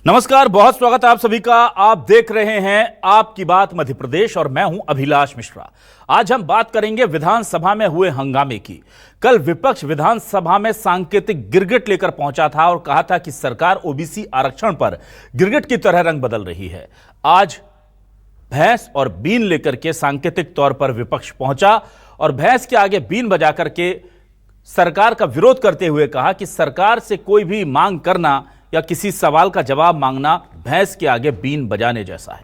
नमस्कार, बहुत स्वागत है आप सभी का। आप देख रहे हैं आपकी बात मध्य प्रदेश और मैं हूं अभिलाष मिश्रा। आज हम बात करेंगे विधानसभा में हुए हंगामे की। कल विपक्ष विधानसभा में सांकेतिक गिरगिट लेकर पहुंचा था और कहा था कि सरकार ओबीसी आरक्षण पर गिरगिट की तरह रंग बदल रही है। आज भैंस और बीन लेकर के सांकेतिक तौर पर विपक्ष पहुंचा और भैंस के आगे बीन बजा करके सरकार का विरोध करते हुए कहा कि सरकार से कोई भी मांग करना या किसी सवाल का जवाब मांगना भैंस के आगे बीन बजाने जैसा है।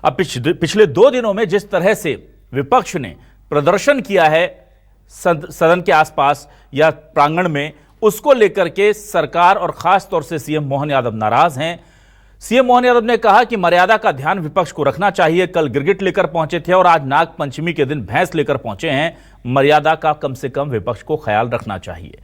अब पिछले 2 दिनों में जिस तरह से विपक्ष ने प्रदर्शन किया है सदन के आसपास या प्रांगण में, उसको लेकर के सरकार और खास तौर से सीएम मोहन यादव नाराज हैं। सीएम मोहन यादव ने कहा कि मर्यादा का ध्यान विपक्ष को रखना चाहिए। कल गिरगिट लेकर पहुंचे थे और आज नाग पंचमी के दिन भैंस लेकर पहुंचे हैं। मर्यादा का कम से कम विपक्ष को ख्याल रखना चाहिए।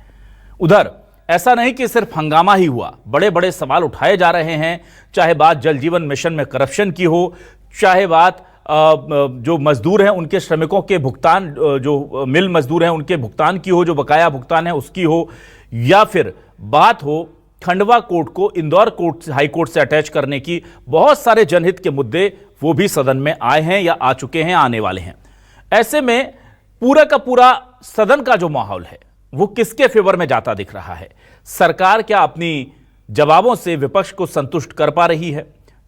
उधर ऐसा नहीं कि सिर्फ हंगामा ही हुआ, बड़े बड़े सवाल उठाए जा रहे हैं। चाहे बात जल जीवन मिशन में करप्शन की हो, चाहे बात जो मजदूर हैं उनके श्रमिकों के भुगतान, जो मिल मजदूर हैं उनके भुगतान की हो, जो बकाया भुगतान है उसकी हो, या फिर बात हो खंडवा कोर्ट को इंदौर कोर्ट हाई कोर्ट से अटैच करने की। बहुत सारे जनहित के मुद्दे वो भी सदन में आए हैं या आ चुके हैं, आने वाले हैं। ऐसे में पूरा का पूरा सदन का जो माहौल है वो किसके फेवर में जाता दिख रहा है? सरकार क्या अपनी जवाबों से विपक्ष को संतुष्ट कर पा रही है?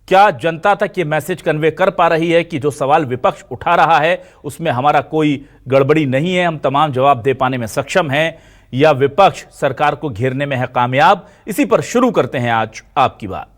क्या जनता तक ये मैसेज कन्वे कर पा रही है कि जो सवाल विपक्ष उठा रहा है उसमें हमारा कोई गड़बड़ी नहीं है, हम तमाम जवाब दे पाने में सक्षम हैं? या विपक्ष सरकार को घेरने में है कामयाब? इसी पर शुरू करते हैं आज आपकी बात।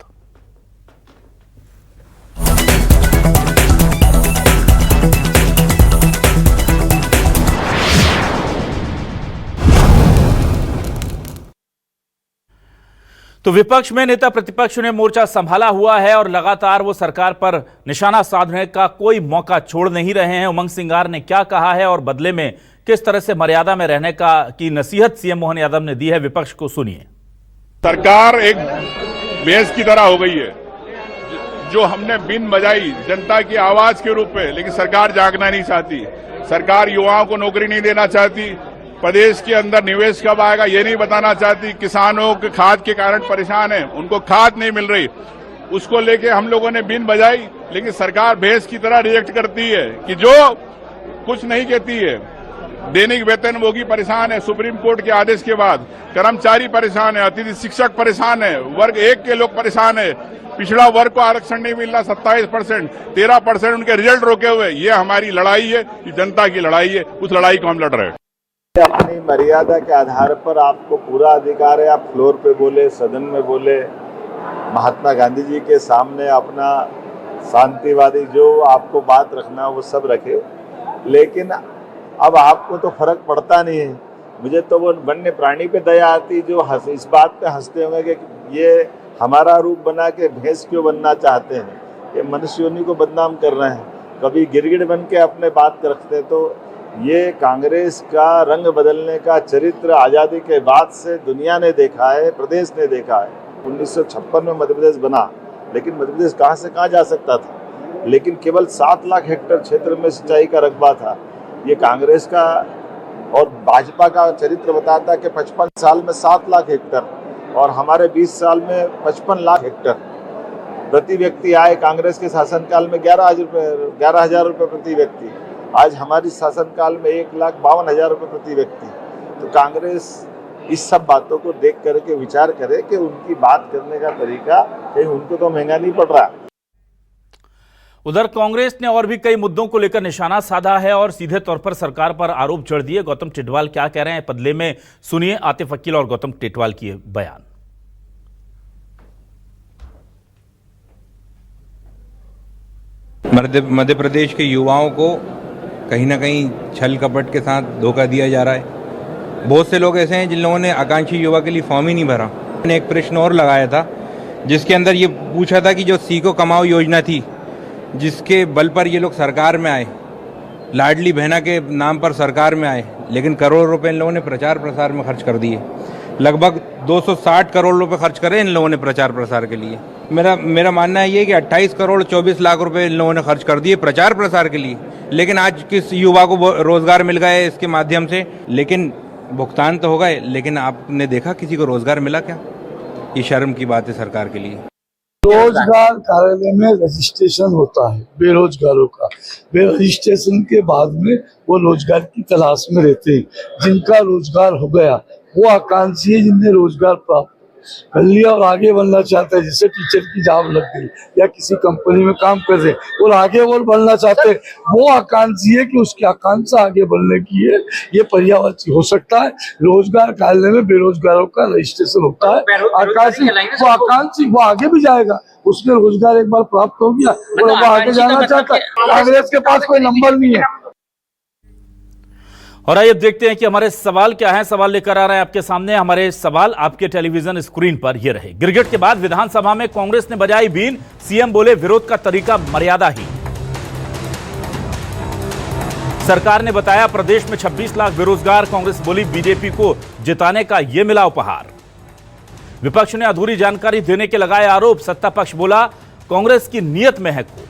तो विपक्ष में नेता प्रतिपक्ष ने मोर्चा संभाला हुआ है और लगातार वो सरकार पर निशाना साधने का कोई मौका छोड़ नहीं रहे हैं। उमंग सिंगार ने क्या कहा है और बदले में किस तरह से मर्यादा में रहने की नसीहत सीएम मोहन यादव ने दी है, विपक्ष को सुनिए। सरकार एक भैंस की तरह हो गई है। जो हमने बीन बजाई जनता की आवाज के रूप में, लेकिन सरकार जागना नहीं चाहती। सरकार युवाओं को नौकरी नहीं देना चाहती। प्रदेश के अंदर निवेश कब आएगा ये नहीं बताना चाहती। किसानों के खाद के कारण परेशान है, उनको खाद नहीं मिल रही, उसको लेके हम लोगों ने बीन बजाई। लेकिन सरकार भैंस की तरह रिएक्ट करती है कि जो कुछ नहीं कहती है। दैनिक वेतनभोगी परेशान है सुप्रीम कोर्ट के आदेश के बाद, कर्मचारी परेशान है, अतिथि शिक्षक परेशान है, वर्ग 1 के लोग परेशान है। पिछड़ा वर्ग को आरक्षण नहीं मिल रहा, 27%, 13% उनके रिजल्ट रोके हुए। ये हमारी लड़ाई है, ये जनता की लड़ाई है, उस लड़ाई को हम लड़ रहे हैं। अपनी मर्यादा के आधार पर आपको पूरा अधिकार है, आप फ्लोर पे बोले, सदन में बोले, महात्मा गांधी जी के सामने अपना शांतिवादी जो आपको बात रखना वो सब रखे। लेकिन अब आपको तो फर्क पड़ता नहीं है। मुझे तो वो वन्य प्राणी पे दया आती जो इस बात पे हंसते होंगे कि ये हमारा रूप बना के भैंस क्यों बनना चाहते हैं, ये मनुष्य योनि को बदनाम कर रहे हैं, कभी गिरगिट बन के अपने बात रखते। तो ये कांग्रेस का रंग बदलने का चरित्र आज़ादी के बाद से दुनिया ने देखा है, प्रदेश ने देखा है। 1956 में मध्य प्रदेश बना, लेकिन मध्य प्रदेश कहाँ से कहाँ जा सकता था। लेकिन केवल 7 लाख हेक्टेयर क्षेत्र में सिंचाई का रकबा था। ये कांग्रेस का और भाजपा का चरित्र बताता है कि 55 साल में 7 लाख हेक्टेयर और हमारे 20 साल में 55 लाख हेक्टेयर प्रति व्यक्ति आए। कांग्रेस के शासनकाल में 11,000 रुपये प्रति व्यक्ति, आज हमारी शासनकाल में 1,52,000 रुपये प्रति व्यक्ति। तो कांग्रेस इस सब बातों को देख करके विचार करे कि उनकी बात करने का तरीका कहीं उनको तो महंगा नहीं पड़ रहा। उधर कांग्रेस ने और भी कई मुद्दों को लेकर निशाना साधा है और सीधे तौर पर सरकार पर आरोप जड़ दिए। गौतम टिटवाल क्या कह रहे हैं बदले में सुनिए आतिफ अकील और गौतम टिटवाल की बयान। मध्य प्रदेश के युवाओं को कहीं ना कहीं छल कपट के साथ धोखा दिया जा रहा है। बहुत से लोग ऐसे हैं जिन लोगों ने आकांक्षी युवा के लिए फॉर्म ही नहीं भरा। मैंने एक प्रश्न और लगाया था जिसके अंदर ये पूछा था कि जो सीखो कमाओ योजना थी, जिसके बल पर ये लोग सरकार में आए, लाडली बहना के नाम पर सरकार में आए, लेकिन करोड़ रुपए इन लोगों ने प्रचार प्रसार में खर्च कर दिए। लगभग 260 करोड़ रुपए खर्च करे इन लोगों ने प्रचार प्रसार के लिए। मेरा मानना है ये कि 28 करोड़ 24 लाख रुपए इन लोगों ने खर्च कर दिए प्रचार प्रसार के लिए। लेकिन आज किस युवा को रोजगार मिल गया है इसके माध्यम से? लेकिन भुगतान तो हो गए, लेकिन आपने देखा किसी को रोजगार मिला क्या? ये शर्म की बात है सरकार के लिए। रोजगार कार्यालय में रजिस्ट्रेशन होता है बेरोजगारों का। रजिस्ट्रेशन के बाद में वो रोजगार की तलाश में रहते हैं। जिनका रोजगार हो गया वो आकांक्षी है, जिनने रोजगार प्राप्त कर लिया और आगे बढ़ना चाहते हैं, जैसे टीचर की जॉब लग गई या किसी कंपनी में काम कर रहे और आगे और बढ़ना चाहते हैं, वो आकांक्षी है कि उसकी आकांक्षा आगे बढ़ने की है। ये पर्यावरण हो सकता है। रोजगार कार्यालय में बेरोजगारों का रजिस्ट्रेशन होता है। आकांक्षी वो आगे भी जाएगा, उसने रोजगार एक बार प्राप्त हो गया और वो आगे जाना चाहता है। कांग्रेस के पास कोई नंबर नहीं है। और आइए देखते हैं कि हमारे सवाल क्या है। सवाल लेकर आ रहे हैं आपके सामने। हमारे सवाल आपके टेलीविजन स्क्रीन पर ये रहे। गिरगिट के बाद विधानसभा में कांग्रेस ने बजाई बीन, सीएम बोले विरोध का तरीका मर्यादाहीन। सरकार ने बताया प्रदेश में 26 लाख बेरोजगार, कांग्रेस बोली बीजेपी को जिताने का यह मिला उपहार। विपक्ष ने अधूरी जानकारी देने के लगाए आरोप, सत्ता पक्ष बोला कांग्रेस की नीयत में है खोट।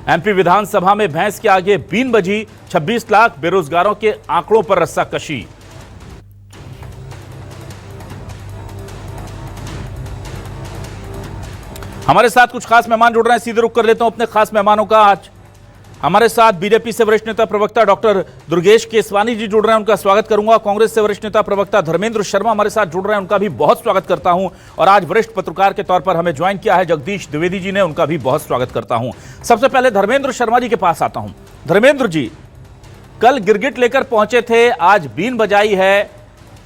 एमपी विधानसभा में भैंस के आगे बीन बजी, 26 लाख बेरोजगारों के आंकड़ों पर रस्साकशी। हमारे साथ कुछ खास मेहमान जुड़ रहे हैं, सीधे रुख कर लेता हूं अपने खास मेहमानों का। आज हमारे साथ बीजेपी से वरिष्ठ नेता प्रवक्ता डॉक्टर दुर्गेश केसवानी जी जुड़ रहे हैं, उनका स्वागत करूंगा। कांग्रेस से वरिष्ठ नेता प्रवक्ता धर्मेंद्र शर्मा हमारे साथ जुड़ रहे हैं, उनका भी बहुत स्वागत करता हूं। और आज वरिष्ठ पत्रकार के तौर पर हमें ज्वाइन किया है जगदीश द्विवेदी जी ने, उनका भी बहुत स्वागत करता हूं। सबसे पहले धर्मेंद्र शर्मा जी के पास आता हूं। धर्मेंद्र जी, कल गिरगिट लेकर पहुंचे थे, आज बीन बजाई है,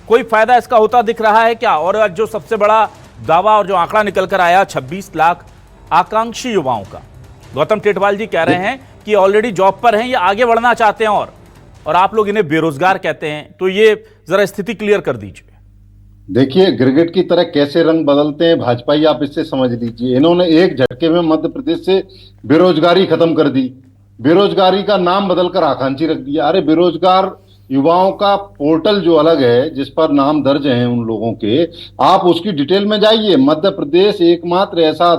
कोई फायदा इसका होता दिख रहा है क्या? और जो सबसे बड़ा दावा और जो आंकड़ा निकल कर आया 26 लाख आकांक्षी युवाओं का, गौतम टेटवाल जी कह रहे हैं कि ऑलरेडी जॉब पर हैं या आगे बढ़ना चाहते हैं, और आप लोग इन्हें बेरोजगार कहते हैं, तो ये जरा स्थिति क्लियर कर दीजिए। देखिए, गिरगिट की तरह कैसे रंग बदलते हैं भाजपाई, आप इससे समझ लीजिए। इन्होंने एक झटके में मध्य प्रदेश से बेरोजगारी खत्म कर दी, बेरोजगारी का नाम बदलकर आकांक्षी रख दिया। अरे बेरोजगार युवाओं का पोर्टल जो अलग है, जिस पर नाम दर्ज हैं उन लोगों के, आप उसकी डिटेल में जाइए। मध्य प्रदेश एकमात्र ऐसा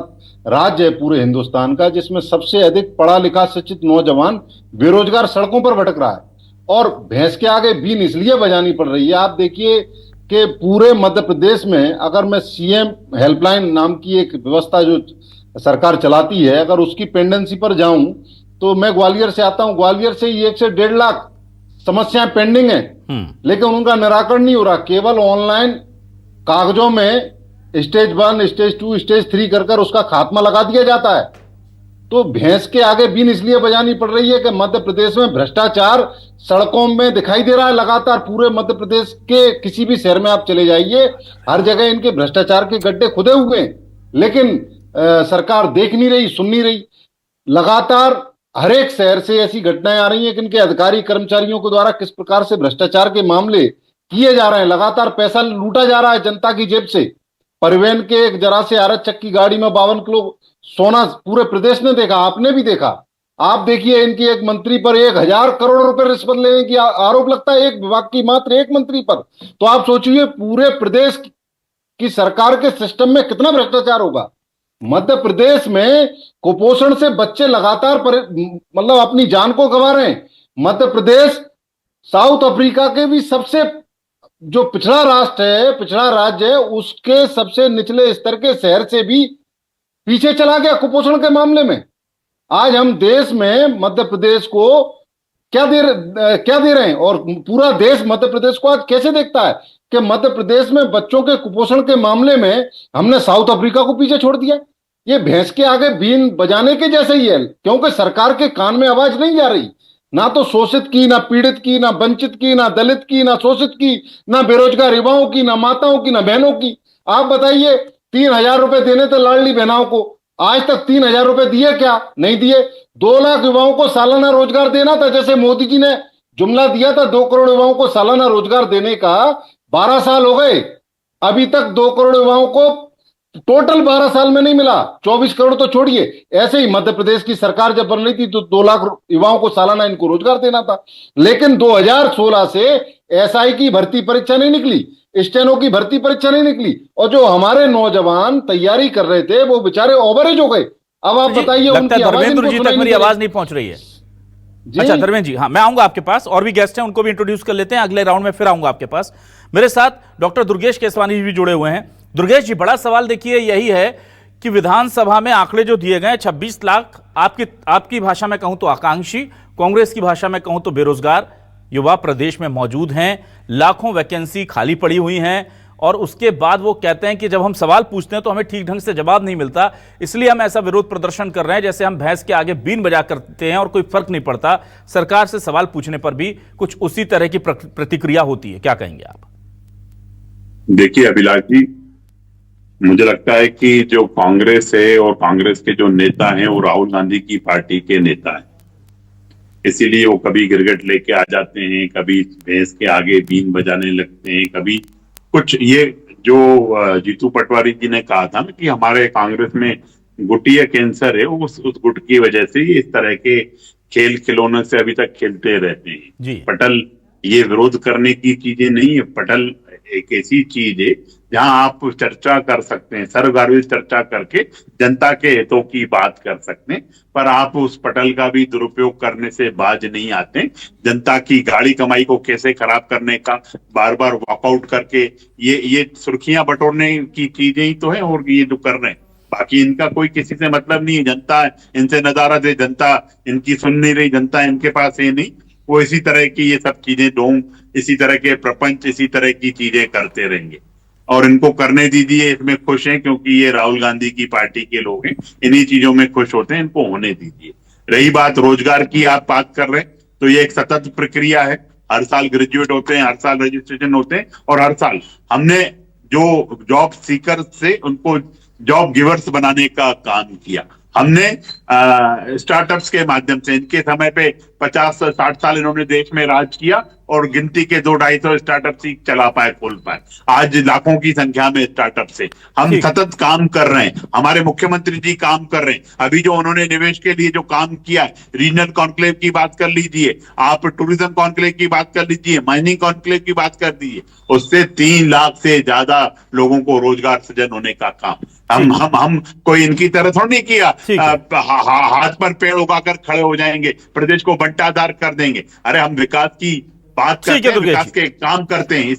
राज्य है पूरे हिंदुस्तान का जिसमें सबसे अधिक पढ़ा लिखा शिक्षित नौजवान बेरोजगार सड़कों पर भटक रहा है। और भैंस के आगे बीन इसलिए बजानी पड़ रही है, आप देखिए कि पूरे मध्य प्रदेश में, अगर मैं सीएम हेल्पलाइन नाम की एक व्यवस्था जो सरकार चलाती है, अगर उसकी पेंडेंसी पर जाऊं तो मैं ग्वालियर से आता हूं, ग्वालियर से 1 से 1.5 लाख समस्याएं पेंडिंग है, लेकिन उनका निराकरण नहीं हो रहा। केवल ऑनलाइन कागजों में स्टेज 1, स्टेज 2, स्टेज 3 कर उसका खात्मा लगा दिया जाता है। तो भैंस के आगे बीन इसलिए बजानी पड़ रही है कि मध्य प्रदेश में भ्रष्टाचार सड़कों में दिखाई दे रहा है लगातार। पूरे मध्य प्रदेश के किसी भी शहर में आप चले जाइए, हर जगह इनके भ्रष्टाचार के गड्ढे खुदे हुए हैं, लेकिन सरकार देख नहीं रही, सुन नहीं रही। लगातार हर एक शहर से ऐसी घटनाएं आ रही हैं कि इनके अधिकारी कर्मचारियों के द्वारा किस प्रकार से भ्रष्टाचार के मामले किए जा रहे हैं। लगातार पैसा लूटा जा रहा है जनता की जेब से। परिवहन के एक जरा से आरत चक्की गाड़ी में 52 किलो सोना पूरे प्रदेश ने देखा, आपने भी देखा। आप देखिए, इनकी एक मंत्री पर 1000 करोड़ रुपए रिश्वत लेने की आरोप लगता है, एक विभाग की मात्र एक मंत्री पर। तो आप सोचिए पूरे प्रदेश की सरकार के सिस्टम में कितना भ्रष्टाचार होगा। मध्य प्रदेश में कुपोषण से बच्चे लगातार मतलब अपनी जान को गंवा रहे हैं। मध्य प्रदेश साउथ अफ्रीका के भी सबसे जो पिछड़ा राष्ट्र है, पिछड़ा राज्य है, उसके सबसे निचले स्तर के शहर से भी पीछे चला गया कुपोषण के मामले में। आज हम देश में मध्य प्रदेश को क्या दे रहे हैं, और पूरा देश मध्य प्रदेश को आज कैसे देखता है कि मध्य प्रदेश में बच्चों के कुपोषण के मामले में हमने साउथ अफ्रीका को पीछे छोड़ दिया। ये भैंस के आगे बीन बजाने के जैसे ही है, क्योंकि सरकार के कान में आवाज नहीं जा रही, ना तो शोषित की, ना पीड़ित की, ना वंचित की, ना दलित की, ना शोषित की, ना बेरोजगार युवाओं की, ना माताओं की, ना बहनों की। आप बताइए, 3000 रुपए देने थे लाडली बहनाओं को, आज तक 3000 रुपए दिए क्या? नहीं दिए। 2 लाख युवाओं को सालाना रोजगार देना था, जैसे मोदी जी ने जुमला दिया था 2 करोड़ युवाओं को सालाना रोजगार देने का। 12 साल हो गए, अभी तक 2 करोड़ युवाओं को टोटल 12 साल में नहीं मिला। 24 करोड़ तो छोड़िए। ऐसे ही मध्य प्रदेश की सरकार जब बन रही थी तो 2 लाख युवाओं को सालाना इनको रोजगार देना था, लेकिन 2016 से एसआई की भर्ती परीक्षा नहीं निकली, स्टेनो की भर्ती परीक्षा नहीं निकली, और जो हमारे नौजवान तैयारी कर रहे थे वो बेचारे ओवरेज हो गए। अब आप बताइए, उनकी धर्मेंद्र जी तक मेरी आवाज नहीं पहुंच रही है। अच्छा धर्मेंद्र जी, हाँ मैं आऊंगा आपके पास, और भी गेस्ट हैं उनको भी इंट्रोड्यूस कर लेते हैं, अगले राउंड में फिर आऊंगा आपके पास। मेरे साथ डॉक्टर दुर्गेश केसवानी जी भी जुड़े हुए हैं। दुर्गेश जी, बड़ा सवाल देखिए यही है कि विधानसभा में आंकड़े जो दिए गए 26 लाख, आपकी भाषा में कहूं तो आकांक्षी, कांग्रेस की भाषा में कहूं तो बेरोजगार युवा प्रदेश में मौजूद हैं, लाखों वैकेंसी खाली पड़ी हुई हैं। और उसके बाद वो कहते हैं कि जब हम सवाल पूछते हैं तो हमें ठीक ढंग से जवाब नहीं मिलता, इसलिए हम ऐसा विरोध प्रदर्शन कर रहे हैं जैसे हम भैंस के आगे बीन बजा करते हैं और कोई फर्क नहीं पड़ता। सरकार से सवाल पूछने पर भी कुछ उसी तरह की प्रतिक्रिया होती है। क्या कहेंगे आप? देखिए अभिलाष जी, मुझे लगता है कि जो कांग्रेस है और कांग्रेस के जो नेता हैं वो राहुल गांधी की पार्टी के नेता हैं, इसीलिए वो कभी गिरगिट लेके आ जाते हैं, कभी भैंस के आगे बीन बजाने लगते हैं, कभी कुछ। ये जो जीतू पटवारी जी ने कहा था ना कि हमारे कांग्रेस में गुटिया कैंसर है, उस गुट की वजह से ये इस तरह के खेल खिलौनों से अभी तक खेलते रहते हैं। पटल ये विरोध करने की चीजें नहीं है। पटल एक ऐसी चीज है जहां आप चर्चा कर सकते हैं, सर्वगार्भिक चर्चा करके जनता के हितों की बात कर सकते हैं, पर आप उस पटल का भी दुरुपयोग करने से बाज नहीं आते। जनता की गाड़ी कमाई को कैसे खराब करने का बार बार वॉकआउट करके ये सुर्खियां बटोरने की चीजें ही तो है, और ये जो कर रहे हैं, बाकी इनका कोई किसी से मतलब नहीं है। जनता इनसे नदारद है, जनता इनकी सुन नहीं रही, जनता इनके पास है नहीं। वो इसी तरह की ये सब चीजें ढोंग, इसी तरह के प्रपंच, इसी तरह की चीजें करते रहेंगे और इनको करने दीजिए। इसमें खुश हैं क्योंकि ये राहुल गांधी की पार्टी के लोग हैं, इन्हीं चीजों में खुश होते हैं, इनको होने दीजिए। रही बात रोजगार की, आप बात कर रहे हैं, तो ये एक सतत प्रक्रिया है। हर साल ग्रेजुएट होते हैं, हर साल रजिस्ट्रेशन होते हैं, और हर साल हमने जो जॉब सीकर से उनको जॉब गिवर्स बनाने का काम किया। हमने स्टार्टअप्स के माध्यम से, इनके समय पे 50-60 साल इन्होंने देश में राज किया और गिनती के 200-250 स्टार्टअप ही चला पाए, खोल पाए। आज लाखों की संख्या में स्टार्टअप से हम सतत काम कर रहे हैं। हमारे मुख्यमंत्री जी काम कर रहे हैं। अभी जो उन्होंने निवेश के लिए जो काम किया है, रीजनल कॉन्क्लेव की बात कर लीजिए, आप टूरिज्म कॉन्क्लेव की बात कर लीजिए, माइनिंग कॉन्क्लेव की बात कर दीजिए, उससे 3 लाख से ज्यादा लोगों को रोजगार सृजन होने का काम। हम कोई इनकी तरह थोड़ा नहीं किया, हाथ पर पेड़ उगाकर खड़े हो जाएंगे, प्रदेश को बंटाधार कर देंगे। अरे हम विकास की बात करते हैं, विकास के काम करते हैं,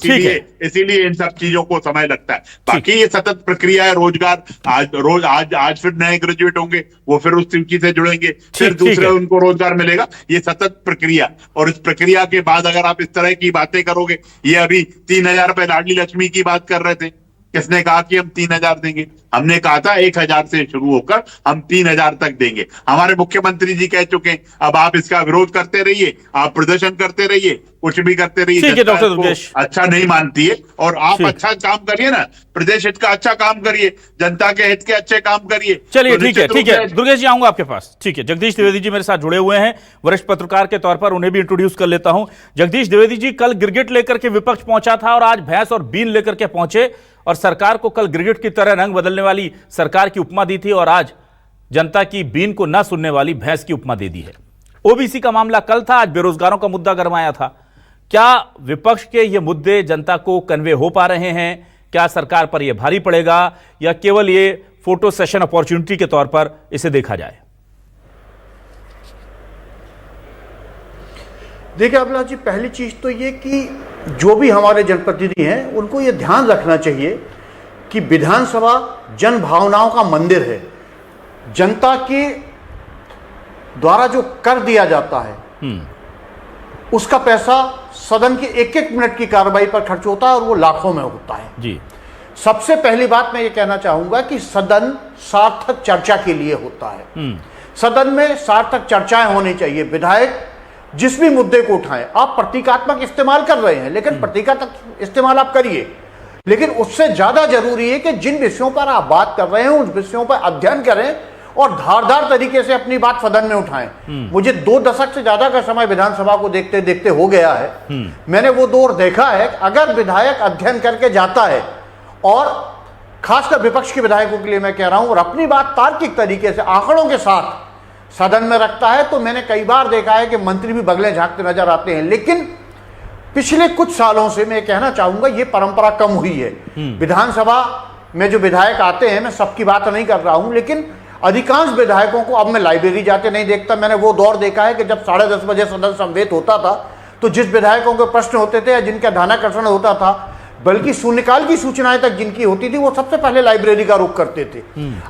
इसीलिए इन सब चीजों को समय लगता है। बाकी ये सतत प्रक्रिया है। रोजगार आज फिर नए ग्रेजुएट होंगे, वो फिर उस सूची से जुड़ेंगे, फिर दूसरे उनको रोजगार मिलेगा। ये सतत प्रक्रिया, और इस प्रक्रिया के बाद अगर आप इस तरह की बातें करोगे, ये अभी 3000 रुपए लाडली लक्ष्मी की बात कर रहे थे, किसने कहा कि हम 3000 देंगे? हमने कहा था 1000 से शुरू होकर हम 3000 तक देंगे। हमारे मुख्यमंत्री जी कह चुके हैं, अब आप इसका विरोध करते रहिए, आप प्रदर्शन करते रहिए, कुछ भी करते रहिए। ठीक है डॉक्टर दुर्गेश, अच्छा नहीं मानती है, और आप अच्छा काम करिए ना, प्रदेश हित का अच्छा काम करिए, जनता के हित के अच्छे काम करिए। चलिए ठीक है दुर्गेश जी, आऊंगा आपके पास। ठीक है, जगदीश द्विवेदी जी मेरे साथ जुड़े हुए हैं, वरिष्ठ पत्रकार के तौर पर, उन्हें भी इंट्रोड्यूस कर लेता हूं। जगदीश द्विवेदी जी, कल गिरगिट लेकर के विपक्ष पहुंचा था और आज भैंस और बीन लेकर के पहुंचे, और सरकार को कल गिरगिट की तरह रंग बदलने वाली सरकार की उपमा दी थी, और आज जनता की बीन को न सुनने वाली भैंस की उपमा दे दी है। ओबीसी का मामला कल था, आज बेरोजगारों का मुद्दा गरमाया था। क्या विपक्ष के ये मुद्दे जनता को कन्वे हो पा रहे हैं? क्या सरकार पर यह भारी पड़ेगा, या केवल ये फोटो सेशन अपॉर्चुनिटी के तौर पर इसे देखा जाए? देखिए अभिलाष जी, पहली चीज तो ये कि जो भी हमारे जनप्रतिनिधि हैं उनको ये ध्यान रखना चाहिए कि विधानसभा जन भावनाओं का मंदिर है। जनता के द्वारा जो कर दिया जाता है उसका पैसा सदन के 1-1 मिनट की कार्रवाई पर खर्च होता है, और वो लाखों में होता है जी। सबसे पहली बात मैं ये कहना चाहूंगा कि सदन सार्थक चर्चा के लिए होता है। सदन में सार्थक चर्चाएं होनी चाहिए। विधायक जिस भी मुद्दे को उठाएं, आप प्रतीकात्मक इस्तेमाल कर रहे हैं, लेकिन प्रतीकात्मक इस्तेमाल आप करिए, लेकिन उससे ज्यादा जरूरी है कि जिन विषयों पर आप बात कर रहे हैं उन विषयों पर अध्ययन करें और धारदार तरीके से अपनी बात सदन में उठाएं। मुझे 2 दशक से ज्यादा का समय विधानसभा को देखते देखते हो गया है। मैंने वो दौर देखा है। अगर विधायक अध्ययन करके जाता है, और खासकर विपक्ष के विधायकों के लिए मैं कह रहा हूं, और अपनी बात तार्किक तरीके से आंकड़ों के साथ सदन में रखता है, तो मैंने कई बार देखा है कि मंत्री भी बगलें झांकते नजर आते हैं। लेकिन पिछले कुछ सालों से मैं कहना चाहूंगा ये परंपरा कम हुई है। विधानसभा में जो विधायक आते हैं, मैं सबकी बात नहीं कर रहा हूं, लेकिन अधिकांश विधायकों को अब मैं लाइब्रेरी जाते नहीं देखता। मैंने वो दौर देखा है कि जब 10:30 बजे सदन समवेत होता था, तो जिस विधायकों के प्रश्न होते थे या जिनका ध्यानाकर्षण होता था, बल्कि शून्यकाल की सूचनाएं तक जिनकी होती थी वो सबसे पहले लाइब्रेरी का रुख करते थे।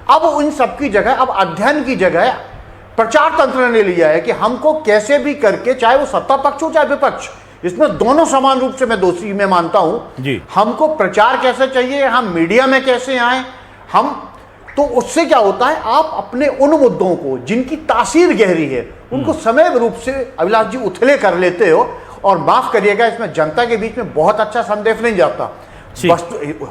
अब उन सब की जगह, अब अध्ययन की जगह प्रचार तंत्र ने लिया है कि हमको कैसे भी करके, चाहे वो सत्ता पक्ष हो चाहे विपक्ष, इसमें दोनों समान रूप से मैं दोषी में मानता हूं जी। हमको प्रचार कैसे चाहिए, हम मीडिया में कैसे आए, हम तो उससे क्या होता है, आप अपने उन मुद्दों को जिनकी तासीर गहरी है उनको समय रूप से अभिलाष जी उथले कर लेते हो। और माफ करिएगा, इसमें जनता के बीच में बहुत अच्छा संदेश नहीं जाता। बस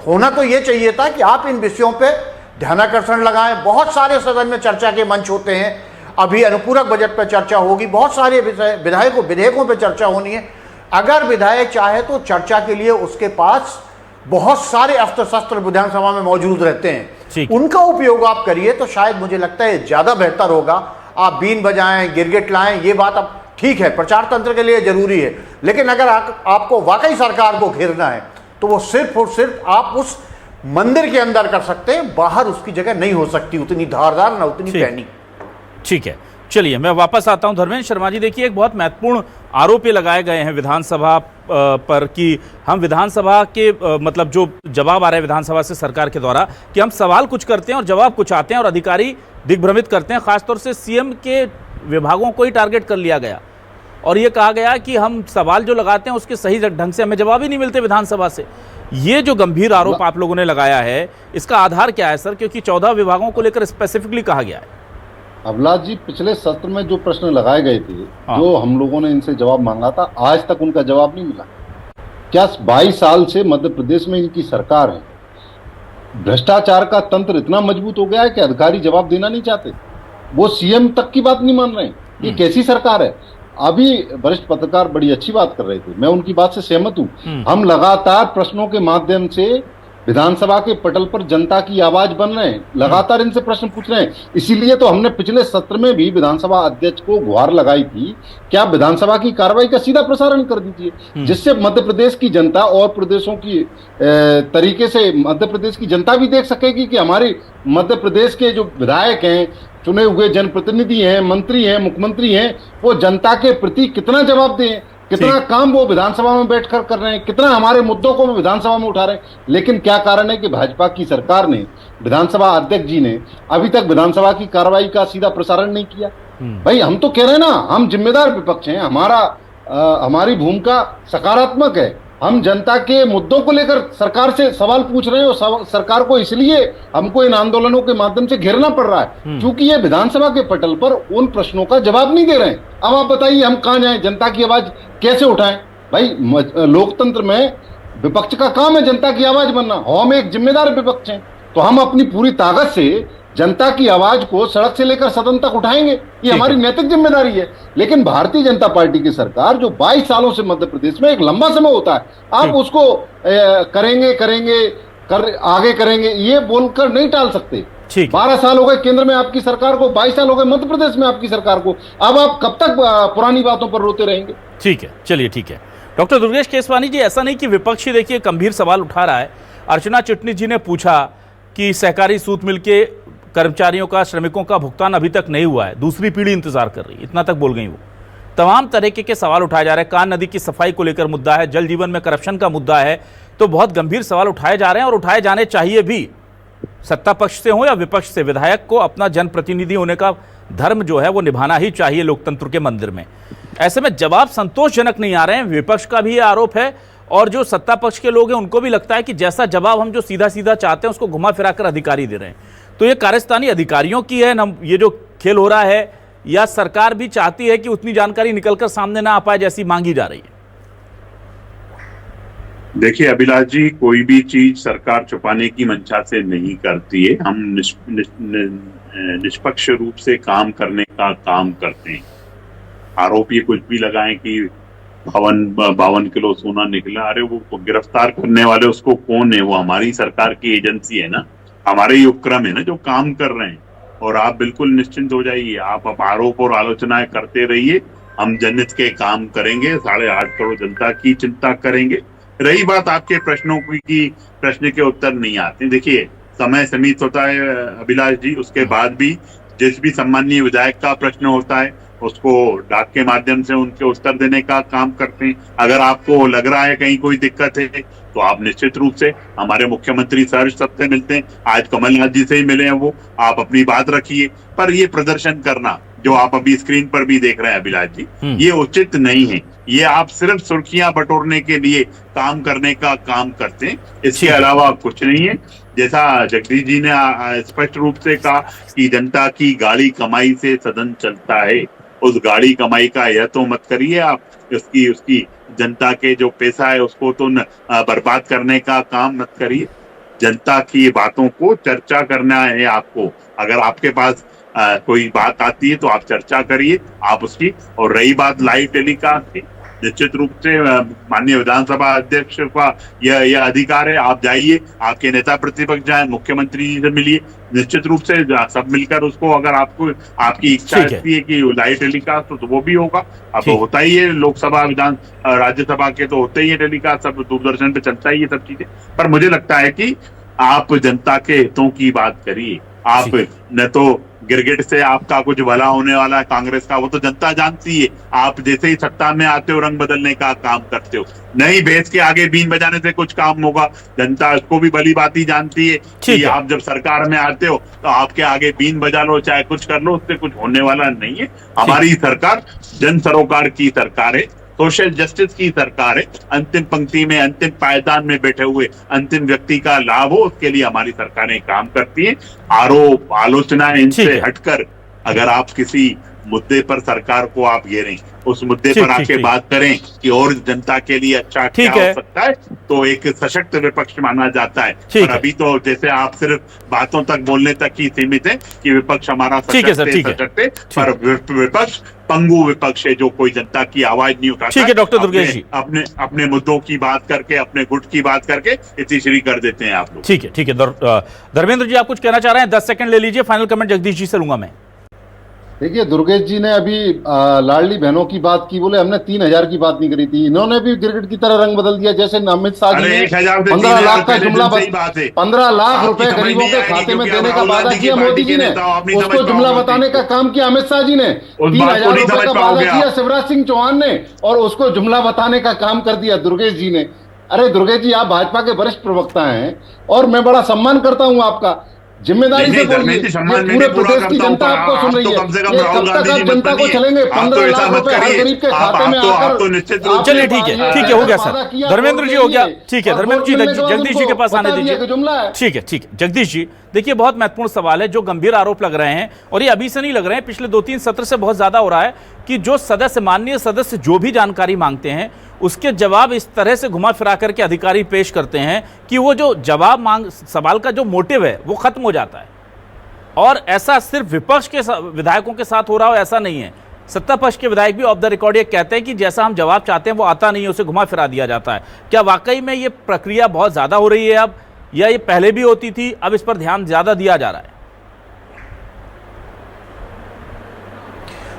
होना तो ये चाहिए था कि आप इन विषयों पे ध्यानाकर्षण लगाएं। बहुत सारे सदन में चर्चा के मंच होते हैं, अभी अनुपूरक बजट पर चर्चा होगी, बहुत सारे विधेयकों पर चर्चा होनी है। अगर विधायक चाहे तो चर्चा के लिए उसके पास बहुत सारे अस्त्र शस्त्र विधानसभा में मौजूद रहते हैं, उनका उपयोग आप करिए तो शायद मुझे लगता है ज्यादा बेहतर होगा। आप बीन बजाएं, गिरगिट लाएं, ये बात अब ठीक है, प्रचार तंत्र के लिए जरूरी है, लेकिन अगर आपको वाकई सरकार को घेरना है तो वो सिर्फ और सिर्फ आप उस मंदिर के अंदर कर सकते हैं, बाहर उसकी जगह नहीं हो सकती उतनी धारदार, ना उतनी पैनी। ठीक है, चलिए मैं वापस आता हूं धर्मेंद्र शर्मा जी। देखिए, एक बहुत महत्वपूर्ण आरोप ये लगाए गए हैं विधानसभा पर कि हम विधानसभा के मतलब जो जवाब आ रहा है विधानसभा से सरकार के द्वारा कि हम सवाल कुछ करते हैं और जवाब कुछ आते हैं और अधिकारी दिग्भ्रमित करते हैं। खासतौर से सीएम के विभागों को ही टारगेट कर लिया गया और ये कहा गया कि हम सवाल जो लगाते हैं उसके सही ढंग से हमें जवाब ही नहीं मिलते विधानसभा से। ये जो गंभीर आरोप आप लोगों ने लगाया है, इसका आधार क्या है सर? क्योंकि 14 विभागों को लेकर स्पेसिफिकली कहा गया है। अभिलाष जी, पिछले सत्र में जो प्रश्न लगाए गए थे, जो हम लोगों ने इनसे जवाब मांगा था, आज तक उनका जवाब नहीं मिला। क्या 22 साल से मध्य प्रदेश में इनकी सरकार है, भ्रष्टाचार का तंत्र इतना मजबूत हो गया है कि अधिकारी जवाब देना नहीं चाहते, वो सीएम तक की बात नहीं मान रहे हैं। ये कैसी सरकार है? अभी वरिष्ठ पत्रकार बड़ी अच्छी बात कर रहे थे, मैं उनकी बात से सहमत हूं। हम लगातार प्रश्नों के माध्यम से विधानसभा के पटल पर जनता की आवाज बन रहे हैं, लगातार इनसे प्रश्न पूछ रहे हैं। इसीलिए तो हमने पिछले सत्र में भी विधानसभा अध्यक्ष को गुहार लगाई थी कि आप विधानसभा की कार्रवाई का सीधा प्रसारण कर दीजिए, जिससे मध्य प्रदेश की जनता और प्रदेशों की तरीके से मध्य प्रदेश की जनता भी देख सकेगी कि हमारे मध्य प्रदेश के जो विधायक हैं, चुने हुए जनप्रतिनिधि हैं, मंत्री हैं, मुख्यमंत्री हैं, वो जनता के प्रति कितना जवाबदेह हैं, कितना काम वो विधानसभा में बैठकर कर रहे हैं, कितना हमारे मुद्दों को वो विधानसभा में उठा रहे हैं। लेकिन क्या कारण है कि भाजपा की सरकार ने, विधानसभा अध्यक्ष जी ने अभी तक विधानसभा की कार्रवाई का सीधा प्रसारण नहीं किया। भाई, हम तो कह रहे हैं ना, हम जिम्मेदार विपक्ष हैं, हमारी भूमिका सकारात्मक है। हम जनता के मुद्दों को लेकर सरकार से सवाल पूछ रहे हैं और सरकार को इसलिए हमको इन आंदोलनों के माध्यम से घेरना पड़ रहा है क्योंकि ये विधानसभा के पटल पर उन प्रश्नों का जवाब नहीं दे रहे हैं। अब आप बताइए, हम कहां जाएं? जनता की आवाज कैसे उठाएं? भाई, लोकतंत्र में विपक्ष का काम है जनता की आवाज बनना। हम एक जिम्मेदार विपक्ष हैं, तो हम अपनी पूरी ताकत से जनता की आवाज को सड़क से लेकर सदन तक उठाएंगे, ये हमारी नैतिक जिम्मेदारी है। लेकिन भारतीय जनता पार्टी की सरकार जो 22 सालों से मध्य प्रदेश में, एक लंबा समय होता है, आप उसको आगे करेंगे ये बोलकर नहीं टाल सकते। 12 साल हो गए केंद्र में आपकी सरकार को, 22 साल हो गए मध्य प्रदेश में आपकी सरकार को, अब आप कब तक पुरानी बातों पर रोते रहेंगे? ठीक है, चलिए ठीक है। डॉक्टर दुर्गेश केसवानी जी, ऐसा नहीं कि विपक्ष ही देखिए गंभीर सवाल उठा रहा है। अर्चना चिटनिस जी ने पूछा कि सहकारी सूत मिल के कर्मचारियों का, श्रमिकों का भुगतान अभी तक नहीं हुआ है, दूसरी पीढ़ी इंतजार कर रही है, इतना तक बोल गई वो। तमाम तरीके के सवाल उठाए जा रहे हैं। कान नदी की सफाई को लेकर मुद्दा है, जल जीवन में करप्शन का मुद्दा है, तो बहुत गंभीर सवाल उठाए जा रहे हैं और उठाए जाने चाहिए भी। सत्ता पक्ष से हो या विपक्ष से, विधायक को अपना जनप्रतिनिधि होने का धर्म जो है वो निभाना ही चाहिए लोकतंत्र के मंदिर में। ऐसे में जवाब संतोषजनक नहीं आ रहे हैं, विपक्ष का भी ये आरोप है और जो सत्ता पक्ष के लोग हैं उनको भी लगता है कि जैसा जवाब हम जो सीधा सीधा चाहते हैं उसको घुमा फिराकर अधिकारी दे रहे हैं। तो ये कार्यस्थानी अधिकारियों की है ना ये जो खेल हो रहा है, या सरकार भी चाहती है कि उतनी जानकारी निकलकर सामने ना आ पाए जैसी मांगी जा रही है? देखिए अभिलाष जी, कोई भी चीज सरकार छुपाने की मंशा से नहीं करती है। हम निष्पक्ष रूप से काम करने का काम करते हैं। आरोप ये कुछ भी लगाएं कि 52 किलो सोना निकला, अरे वो गिरफ्तार करने वाले उसको कौन है? वो हमारी सरकार की एजेंसी है ना, हमारे ही उपक्रम है ना जो काम कर रहे हैं। और आप बिल्कुल निश्चिंत हो जाइए, आप आरोप और आलोचनाएं करते रहिए, हम जनहित के काम करेंगे, 8.5 करोड़ जनता की चिंता करेंगे। रही बात आपके प्रश्नों की, प्रश्न के उत्तर नहीं आते, देखिए समय सीमित होता है अभिलाष जी, उसके बाद भी जिस भी सम्माननीय विधायक का प्रश्न होता है उसको डाक के माध्यम से उनके उत्तर देने का काम करते हैं। अगर आपको लग रहा है कहीं कोई दिक्कत है तो आप निश्चित रूप से हमारे मुख्यमंत्री सर सबसे मिलते हैं, आज कमलनाथ जी से ही मिले हैं वो, आप अपनी बात रखिए। पर ये प्रदर्शन करना जो आप अभी स्क्रीन पर भी देख रहे हैं अभिलाष जी, ये उचित नहीं है। ये आप सिर्फ सुर्खियां बटोरने के लिए काम करने का काम करते हैं, इसके अलावा कुछ नहीं है। जैसा जगदीश जी ने स्पष्ट रूप से कहा कि जनता की गाड़ी कमाई से सदन चलता है, उस गाड़ी कमाई का यह तो मत करिए आप, उसकी जनता के जो पैसा है उसको तो बर्बाद करने का काम मत करिए। जनता की बातों को चर्चा करना है आपको। अगर आपके पास कोई बात आती है तो आप चर्चा करिए आप उसकी। और रही बात लाइव टेलीकास्ट की, निश्चित रूप से माननीय विधानसभा अध्यक्ष का यह अधिकार है, आप जाइए, आपके नेता प्रतिपक्ष जाए, मुख्यमंत्री जी से मिलिए, निश्चित रूप से सब मिलकर उसको, अगर आपको आपकी इच्छा है कि लाइव टेलीकास्ट तो वो भी होगा। अब होता ही है, लोकसभा विधान राज्यसभा के तो होते ही है टेलीकास्ट, सब दूरदर्शन पे चलता ही है सब चीजें। पर मुझे लगता है कि आप जनता के हितों की बात करिए। आप न तो गिरगिट से आपका कुछ भला होने वाला है कांग्रेस का, वो तो जनता जानती है। आप जैसे ही सत्ता में आते हो रंग बदलने का काम करते हो, नहीं भैंस के आगे बीन बजाने से कुछ काम होगा। जनता इसको भी भली बात जानती है कि आप जब सरकार में आते हो तो आपके आगे बीन बजा लो चाहे कुछ कर लो, उससे कुछ होने वाला नहीं है। हमारी सरकार जन सरोकार की सरकार है, सोशल जस्टिस की सरकार है। अंतिम पंक्ति में, अंतिम पायदान में बैठे हुए अंतिम व्यक्ति का लाभ हो, उसके लिए हमारी सरकारें काम करती हैं। आरोप आलोचनाएं इनसे हटकर अगर आप किसी मुद्दे पर सरकार को आप घेरें, उस मुद्दे पर आके बात करें कि और जनता के लिए अच्छा क्या हो सकता है, तो एक सशक्त विपक्ष माना जाता है। पर अभी तो जैसे आप सिर्फ बातों तक, बोलने तक ही सीमित है कि विपक्ष हमारा सशक्त है, पर विपक्ष पंगु विपक्ष है जो कोई जनता की आवाज नहीं उठाता। ठीक है डॉक्टर दुर्गेश जी, अपने मुद्दों की बात करके, अपने गुट की बात करके इतिश्री कर देते हैं आप लोग। ठीक है धर्मेंद्र जी, आप कुछ कहना चाह रहे हैं? 10 सेकंड ले लीजिए, फाइनल कमेंट जगदीश जी से लूंगा मैं। देखिए, दुर्गेश जी ने अभी लाडली बहनों की बात की, बोले हमने 3000 की बात नहीं करी थी। इन्होंने भी गिरगिट की तरह रंग बदल दिया। जैसे अमित शाह जी ने 15 लाख का जुमला, 15 लाख रुपए गरीबों के खाते में देने का वादा किया मोदी जी ने, उसको जुमला बताने का काम किया अमित शाह जी ने। 3000 रुपए का वादा किया शिवराज सिंह चौहान ने और उसको जुमला बताने का काम कर दिया दुर्गेश जी ने। अरे दुर्गेश जी, आप भाजपा के वरिष्ठ प्रवक्ता हैं और मैं बड़ा सम्मान करता हूं आपका। जिम्मेदारी से बोलिए, पूरे प्रदेश की जनता आपको सुन रही है। ये कब तक आप जनता को चलेंगे? 15 लाख रुपए हर गरीब के खाते में आकर। चलिए ठीक है, हो गया सर। धर्मेंद्र जी हो गया, ठीक है। धर्मेंद्र जी, जगदीश जी के पास आने दीजिए। ठीक है जगदीश जी, देखिए बहुत महत्वपूर्ण सवाल है, जो गंभीर आरोप लग रहे हैं, और ये अभी से नहीं लग रहे हैं, पिछले 2-3 सत्र से बहुत ज्यादा हो रहा है कि जो सदस्य, माननीय सदस्य जो भी जानकारी मांगते हैं उसके जवाब इस तरह से घुमा फिरा करके अधिकारी पेश करते हैं कि वो जो जवाब सवाल का जो मोटिव है वो खत्म हो जाता है। और ऐसा सिर्फ विपक्ष के विधायकों के साथ हो रहा हो ऐसा नहीं है, सत्ता पक्ष के विधायक भी ऑफ द रिकॉर्ड ये कहते हैं कि जैसा हम जवाब चाहते हैं वो आता नहीं है, उसे घुमा फिरा दिया जाता है। क्या वाकई में ये प्रक्रिया बहुत ज्यादा हो रही है अब, या ये पहले भी होती थी, अब इस पर ध्यान ज्यादा दिया जा रहा है?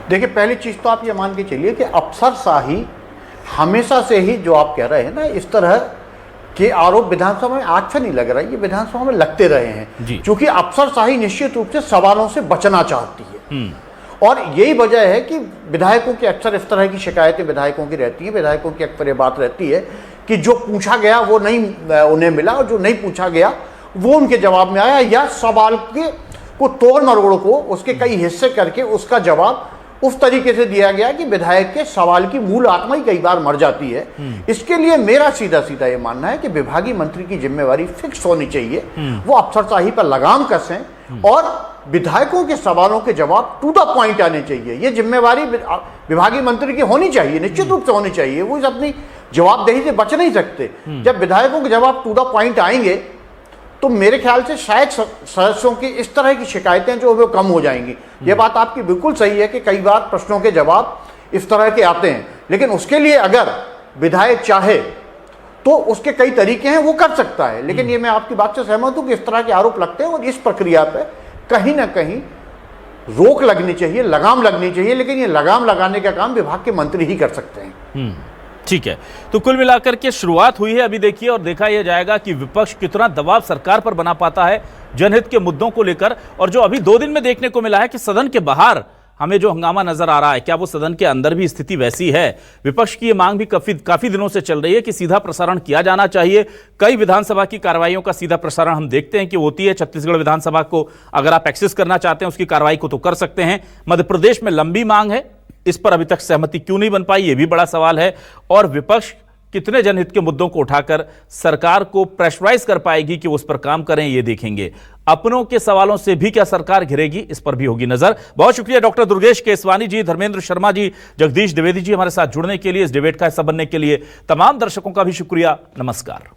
देखिए, पहली चीज तो आप ये मान के चलिए कि अफसरशाही हमेशा से ही, जो आप कह रहे हैं ना, इस तरह के आरोप विधानसभा में आज से नहीं लग रहा है, ये विधानसभा में लगते रहे हैं, क्योंकि अफसरशाही निश्चित रूप से सवालों से बचना चाहती है। और यही वजह है कि विधायकों की अक्सर इस तरह की शिकायतें विधायकों की रहती हैं। विधायकों की अक्सर ये बात रहती है कि जो पूछा गया वो नहीं उन्हें मिला, और जो नहीं पूछा गया वो उनके जवाब में आया, या सवाल के को तोड़ मरोड़ को उसके कई हिस्से करके उसका जवाब उस तरीके से दिया गया कि विधायक के सवाल की मूल आत्मा ही कई बार मर जाती है। इसके लिए मेरा सीधा सीधा ये मानना है कि विभागीय मंत्री की जिम्मेवारी फिक्स होनी चाहिए, वो अफसरशाही पर लगाम कसें और विधायकों के सवालों के जवाब टू द पॉइंट आने चाहिए। ये जिम्मेवारी विभागीय मंत्री की होनी चाहिए, निश्चित रूप से होनी चाहिए। वो इस अपनी जवाबदेही से बच नहीं सकते। जब विधायकों के जवाब टू द पॉइंट आएंगे तो मेरे ख्याल से शायद सदस्यों की इस तरह की शिकायतें जो वो कम हो जाएंगी। ये बात आपकी बिल्कुल सही है कि कई बार प्रश्नों के जवाब इस तरह के आते हैं, लेकिन उसके लिए अगर विधायक चाहे तो उसके कई तरीके हैं, वो कर सकता है। लेकिन ये मैं आपकी बात से सहमत हूं कि इस तरह के आरोप लगते हैं और इस प्रक्रिया पे कहीं ना कहीं रोक लगनी चाहिए, लगाम लगनी चाहिए। लेकिन ये लगाम लगाने का काम विभाग के मंत्री ही कर सकते हैं। ठीक है, तो कुल मिलाकर के शुरुआत हुई है अभी, देखिए, और देखा यह जाएगा कि विपक्ष कितना दबाव सरकार पर बना पाता है जनहित के मुद्दों को लेकर। और जो अभी 2 दिन में देखने को मिला है कि सदन के बाहर हमें जो हंगामा नजर आ रहा है, क्या वो सदन के अंदर भी स्थिति वैसी है? विपक्ष की ये मांग भी काफी दिनों से चल रही है कि सीधा प्रसारण किया जाना चाहिए। कई विधानसभा की कार्रवाइयों का सीधा प्रसारण हम देखते हैं कि होती है। छत्तीसगढ़ विधानसभा को अगर आप एक्सेस करना चाहते हैं उसकी कार्रवाई को तो कर सकते हैं। मध्य प्रदेश में लंबी मांग है, इस पर अभी तक सहमति क्यों नहीं बन पाई, यह भी बड़ा सवाल है। और विपक्ष कितने जनहित के मुद्दों को उठाकर सरकार को प्रेशराइज कर पाएगी कि वो उस पर काम करें, ये देखेंगे। अपनों के सवालों से भी क्या सरकार घिरेगी, इस पर भी होगी नजर। बहुत शुक्रिया डॉक्टर दुर्गेश केसवानी जी, धर्मेंद्र शर्मा जी, जगदीश द्विवेदी जी हमारे साथ जुड़ने के लिए, इस डिबेट का हिस्सा बनने के लिए। तमाम दर्शकों का भी शुक्रिया। नमस्कार।